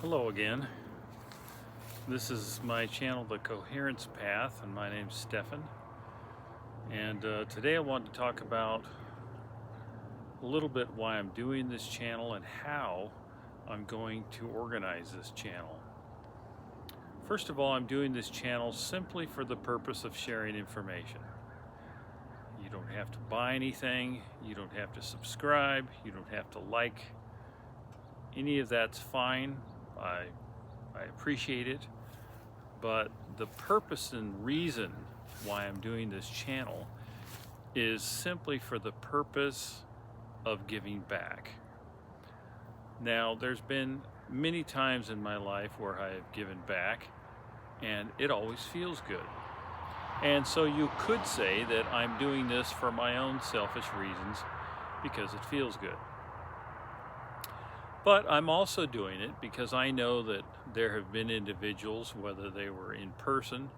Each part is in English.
Hello again. This is my channel, The Coherence Path, and my name's Stefan. And today I want to talk about a little bit why I'm doing this channel and how I'm going to organize this channel. First of all, I'm doing this channel simply for the purpose of sharing information. You don't have to buy anything, you don't have to subscribe, you don't have to like. Any of that's fine. I appreciate it, but the purpose and reason why I'm doing this channel is simply for the purpose of giving back. Now, there's been many times in my life where I have given back, and it always feels good. And so you could say that I'm doing this for my own selfish reasons because it feels good. But I'm also doing it because I know that there have been individuals, whether they were in person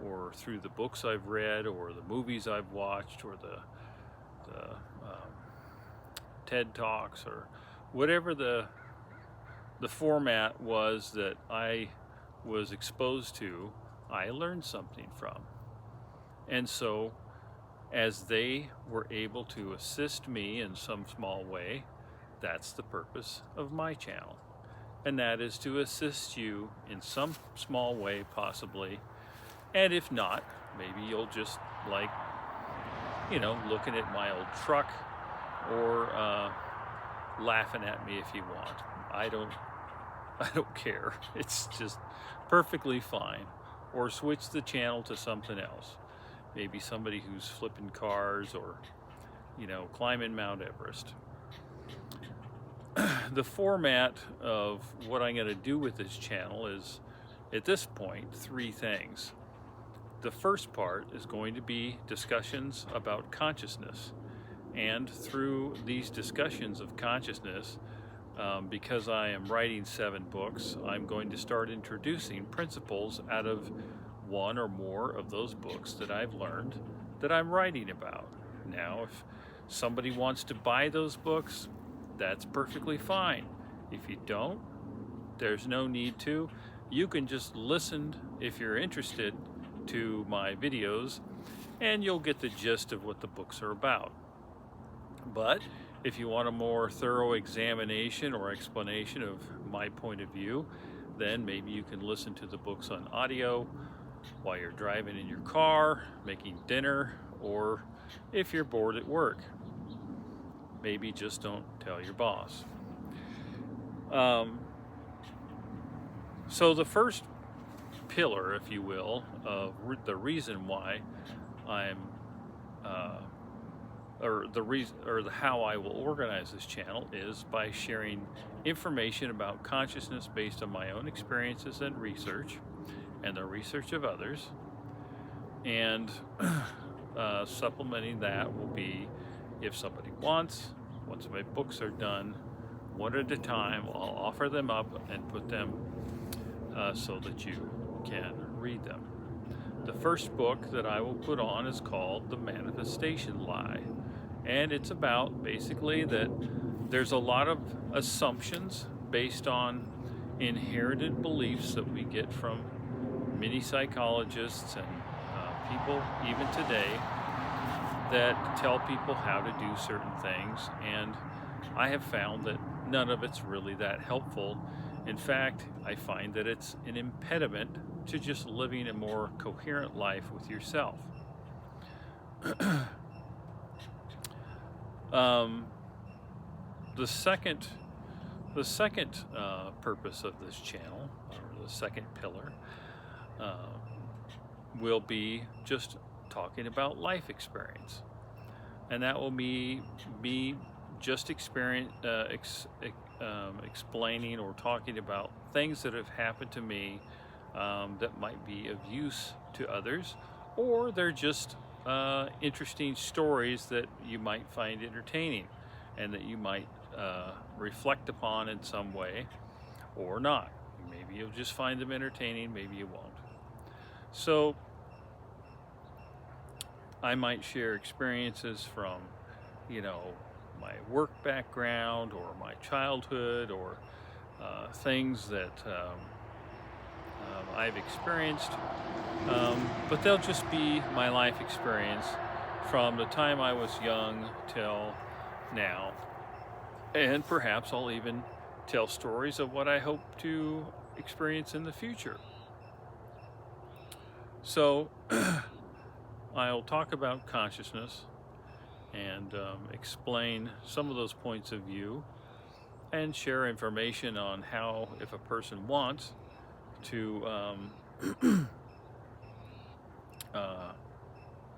or through the books I've read or the movies I've watched or the TED Talks or whatever the format was that I was exposed to, I learned something from. And so as they were able to assist me in some small way, that's the purpose of my channel, and that is to assist you in some small way possibly. And if not, maybe you'll just like, looking at my old truck or laughing at me if you want. I don't care. It's just perfectly fine. Or switch the channel to something else. Maybe somebody who's flipping cars or climbing Mount Everest. The format of what I'm going to do with this channel is, at this point, three things. The first part is going to be discussions about consciousness. And through these discussions of consciousness, because I am writing 7 books, I'm going to start introducing principles out of one or more of those books that I've learned that I'm writing about. Now, if somebody wants to buy those books, that's perfectly fine. If you don't, there's no need to. You can just listen, if you're interested, to my videos, and you'll get the gist of what the books are about. But if you want a more thorough examination or explanation of my point of view, then maybe you can listen to the books on audio while you're driving in your car, making dinner, or if you're bored at work. Maybe just don't tell your boss. So the first pillar, if you will, of the reason why I'm, how I will organize this channel is by sharing information about consciousness based on my own experiences and research, and the research of others, and supplementing that will be, if somebody wants, once my books are done, one at a time, I'll offer them up and put them so that you can read them. The first book that I will put on is called The Manifestation Lie. And it's about basically that there's a lot of assumptions based on inherited beliefs that we get from many psychologists and people even today that tell people how to do certain things, and I have found that none of it's really that helpful. In fact, I find that it's an impediment to just living a more coherent life with yourself. The second purpose of this channel, or the second pillar, will be just talking about life experience, and that will be just explaining or talking about things that have happened to me that might be of use to others, or they're just interesting stories that you might find entertaining and that you might reflect upon in some way, or not. Maybe you'll just find them entertaining, maybe you won't. So I might share experiences from, my work background or my childhood, or things that I've experienced, but they'll just be my life experience from the time I was young till now. And perhaps I'll even tell stories of what I hope to experience in the future. So I'll talk about consciousness and explain some of those points of view and share information on how, if a person wants to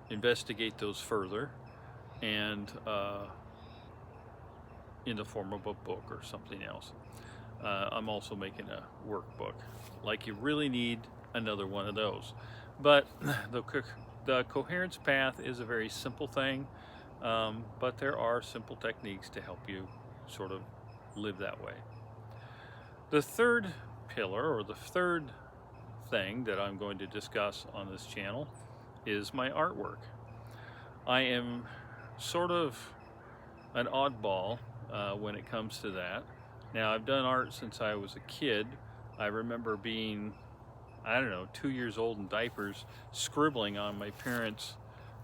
investigate those further, and in the form of a book or something else. I'm also making a workbook. Like, you really need another one of those. But the coherence path is a very simple thing, but there are simple techniques to help you sort of live that way. The third pillar, or the third thing that I'm going to discuss on this channel, is my artwork. I am sort of an oddball when it comes to that. Now, I've done art since I was a kid. I remember being, I don't know, 2 years old in diapers, scribbling on my parents'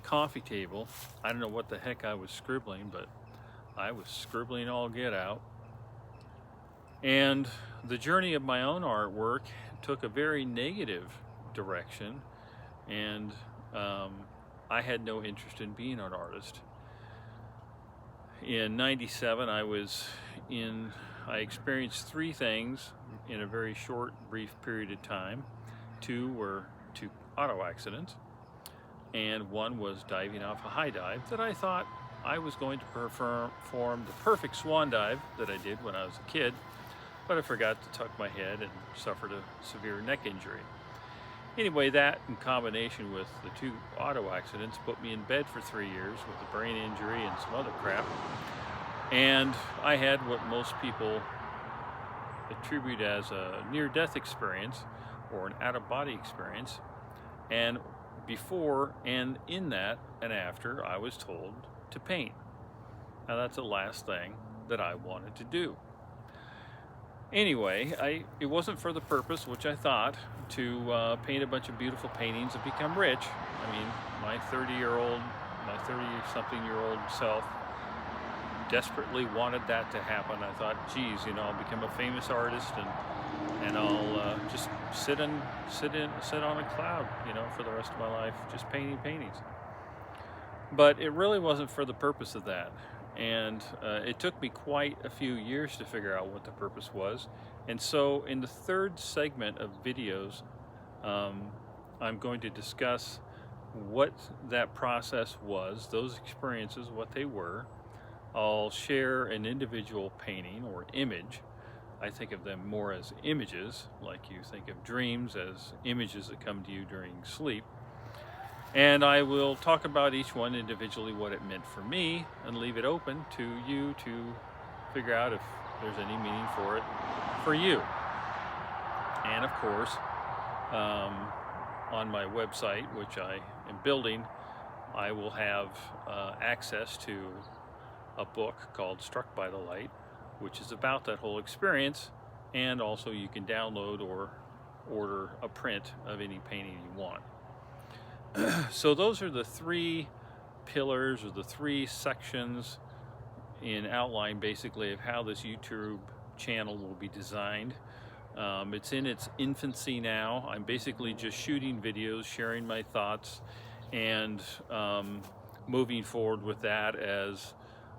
coffee table. I don't know what the heck I was scribbling, but I was scribbling all get out. And the journey of my own artwork took a very negative direction, and I had no interest in being an artist. In '97, I experienced 3 things in a very short, brief period of time. 2 were 2 auto accidents, and 1 was diving off a high dive that I thought I was going to perform the perfect swan dive that I did when I was a kid, but I forgot to tuck my head and suffered a severe neck injury. Anyway, that in combination with the 2 auto accidents put me in bed for 3 years with a brain injury and some other crap. And I had what most people attribute as a near-death experience or an out-of-body experience. And before and in that and after, I was told to paint. Now, that's the last thing that I wanted to do. Anyway, it wasn't for the purpose, which I thought, to paint a bunch of beautiful paintings and become rich. I mean, my 30-something-year-old self desperately wanted that to happen. I thought, geez, I'll become a famous artist and I'll just sit on a cloud, for the rest of my life, just painting paintings. But it really wasn't for the purpose of that. And it took me quite a few years to figure out what the purpose was. And so in the third segment of videos, I'm going to discuss what that process was, those experiences, what they were. I'll share an individual painting or image. I think of them more as images, like you think of dreams as images that come to you during sleep. And I will talk about each one individually, what it meant for me, and leave it open to you to figure out if there's any meaning for it for you. And of course, on my website, which I am building, I will have access to a book called Struck by the Light, which is about that whole experience. And also you can download or order a print of any painting you want. So those are the 3 pillars, or the 3 sections in outline, basically, of how this YouTube channel will be designed. It's in its infancy now. I'm basically just shooting videos, sharing my thoughts, and moving forward with that as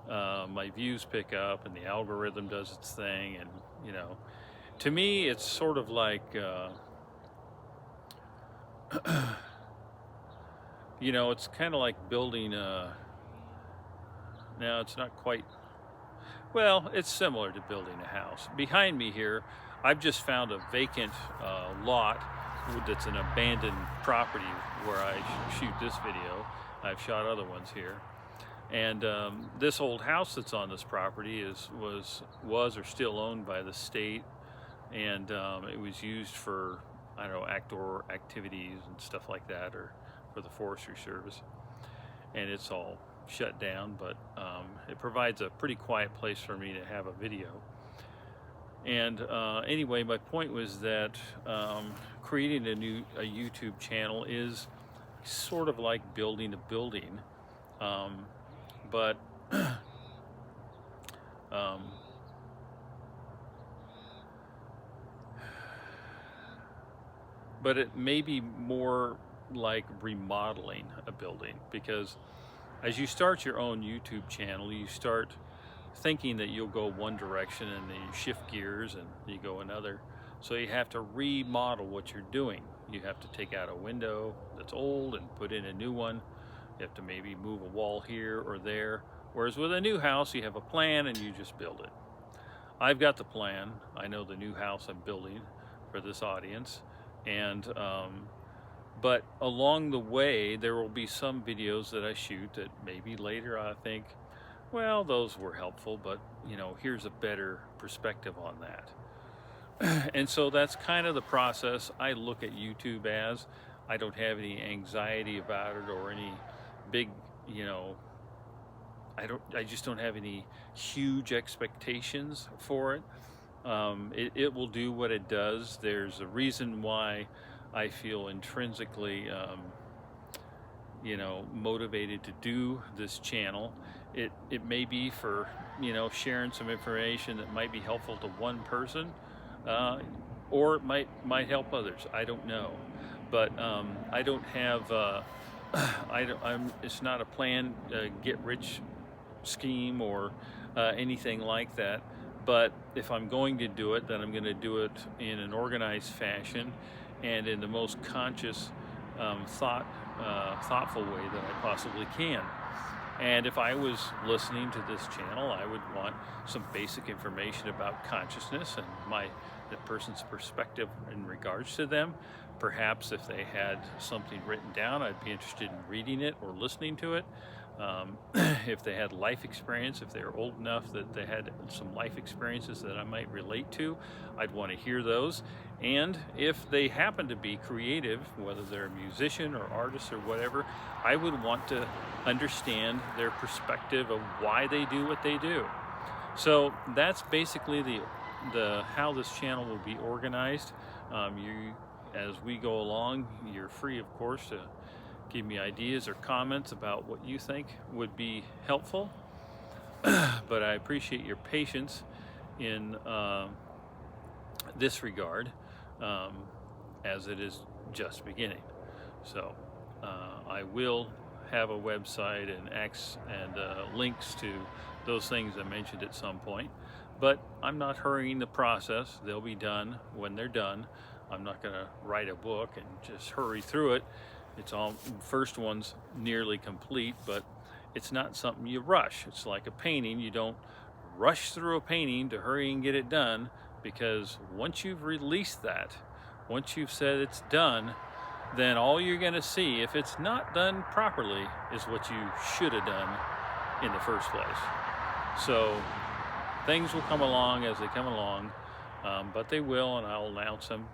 my views pick up and the algorithm does its thing. And to me, it's sort of like it's kind of like building a, now it's not quite, well, it's similar to building a house. Behind me here, I've just found a vacant lot that's an abandoned property where I shoot this video. I've shot other ones here. And this old house that's on this property was or still owned by the state. And it was used for, I don't know, outdoor activities and stuff like that, or for the Forestry Service, and it's all shut down, but it provides a pretty quiet place for me to have a video. And anyway, my point was that creating a YouTube channel is sort of like building a building, um, but um, but it may be more like remodeling a building, because as you start your own YouTube channel, you start thinking that you'll go one direction and then you shift gears and you go another. So you have to remodel what you're doing. You have to take out a window that's old and put in a new one. You have to maybe move a wall here or there. Whereas with a new house, you have a plan and you just build it. I've got the plan. I know the new house I'm building for this audience. And but along the way, there will be some videos that I shoot that maybe later I think, well, those were helpful, but you know, here's a better perspective on that. And so that's kind of the process I look at YouTube as. I don't have any anxiety about it or any big, you know, I just don't have any huge expectations for it. It will do what it does. There's a reason why I feel intrinsically, you know, motivated to do this channel. It may be for, you know, sharing some information that might be helpful to one person, or it might help others. I don't know, but I don't have. It's not a planned get rich scheme or anything like that. But if I'm going to do it, then I'm going to do it in an organized fashion and in the most conscious, thoughtful way that I possibly can. And if I was listening to this channel, I would want some basic information about consciousness and the person's perspective in regards to them. Perhaps if they had something written down, I'd be interested in reading it or listening to it. If they had life experience, if they were old enough that they had some life experiences that I might relate to, I'd want to hear those. And if they happen to be creative, whether they're a musician or artist or whatever, I would want to understand their perspective of why they do what they do. So that's basically the how this channel will be organized. As we go along, you're free, of course, to give me ideas or comments about what you think would be helpful. But I appreciate your patience in this regard, as it is just beginning. So I will have a website and links to those things I mentioned at some point, but I'm not hurrying the process. They'll be done when they're done. I'm not going to write a book and just hurry through it. It's all, first one's nearly complete, but it's not something you rush. It's like a painting. You don't rush through a painting to hurry and get it done, because once you've released that, once you've said it's done, then all you're going to see, if it's not done properly, is what you should have done in the first place. So things will come along as they come along, but they will, and I'll announce them.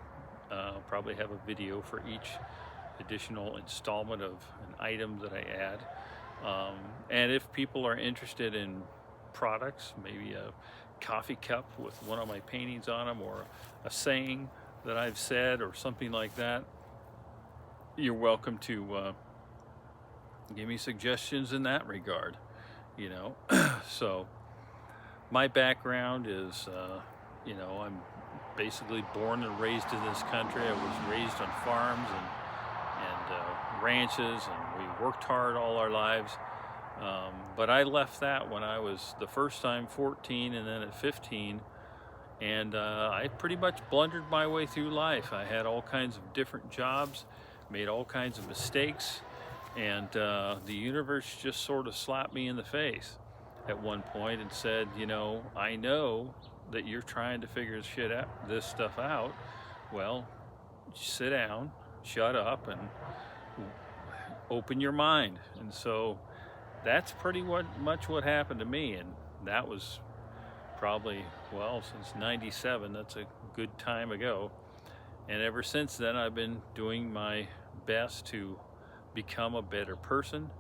I'll probably have a video for each additional installment of an item that I add. And if people are interested in products, maybe a coffee cup with one of my paintings on them, or a saying that I've said, or something like that, you're welcome to give me suggestions in that regard, you know. So my background is, you know, I'm basically born and raised in this country. I was raised on farms and ranches, and we worked hard all our lives. But I left that when I was the first time 14 and then at 15. And I pretty much blundered my way through life. I had all kinds of different jobs, made all kinds of mistakes, and the universe just sort of slapped me in the face at one point and said, you know, I know that you're trying to figure this stuff out. Well, sit down, shut up, and open your mind. And so that's pretty much what happened to me. And that was probably, well, since 97, that's a good time ago. And ever since then, I've been doing my best to become a better person,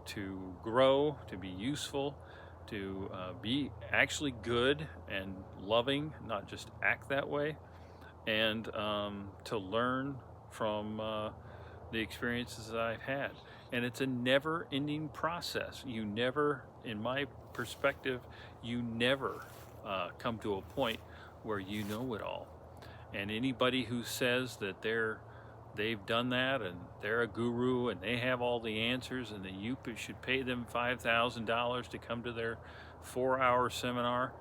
to grow, to be useful, be actually good and loving, not just act that way, and to learn from the experiences that I've had. And it's a never-ending process. You never, in my perspective, you never come to a point where you know it all. And anybody who says that they've done that and they're a guru and they have all the answers and that you should pay them $5,000 to come to their 4-hour seminar,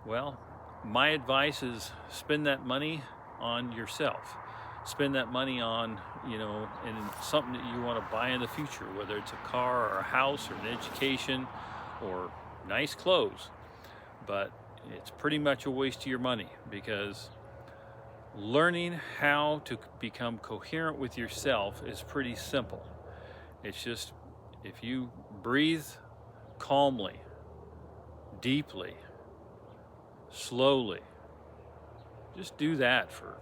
well, my advice is spend that money on yourself. Spend that money on, in something that you want to buy in the future, whether it's a car or a house or an education or nice clothes. But it's pretty much a waste of your money, because learning how to become coherent with yourself is pretty simple. It's just, if you breathe calmly, deeply, slowly, just do that for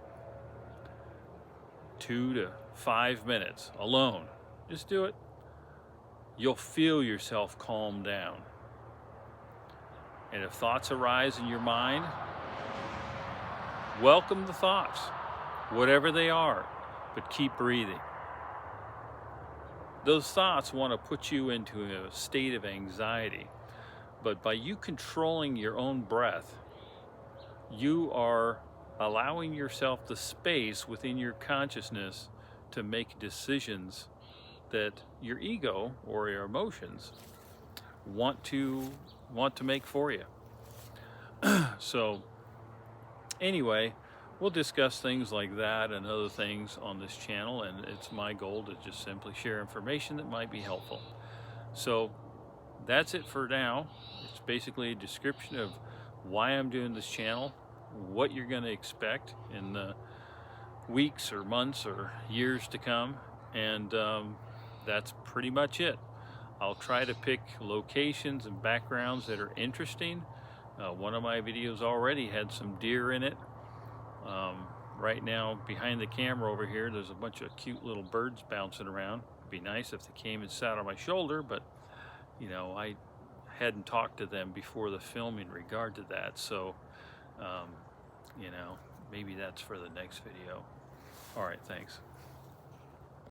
2 to 5 minutes alone. Just do it. You'll feel yourself calm down. And if thoughts arise in your mind, welcome the thoughts, whatever they are, but keep breathing. Those thoughts want to put you into a state of anxiety, but by you controlling your own breath, you are allowing yourself the space within your consciousness to make decisions that your ego or your emotions want to make for you. So anyway, we'll discuss things like that and other things on this channel, and it's my goal to just simply share information that might be helpful. So that's it for now. It's basically a description of why I'm doing this channel, what you're going to expect in the weeks or months or years to come, and that's pretty much it. I'll try to pick locations and backgrounds that are interesting. One of my videos already had some deer in it. Right now, behind the camera over here, there's a bunch of cute little birds bouncing around. It'd be nice if they came and sat on my shoulder, but I hadn't talked to them before the film in regard to that, so maybe that's for the next video. All right, thanks.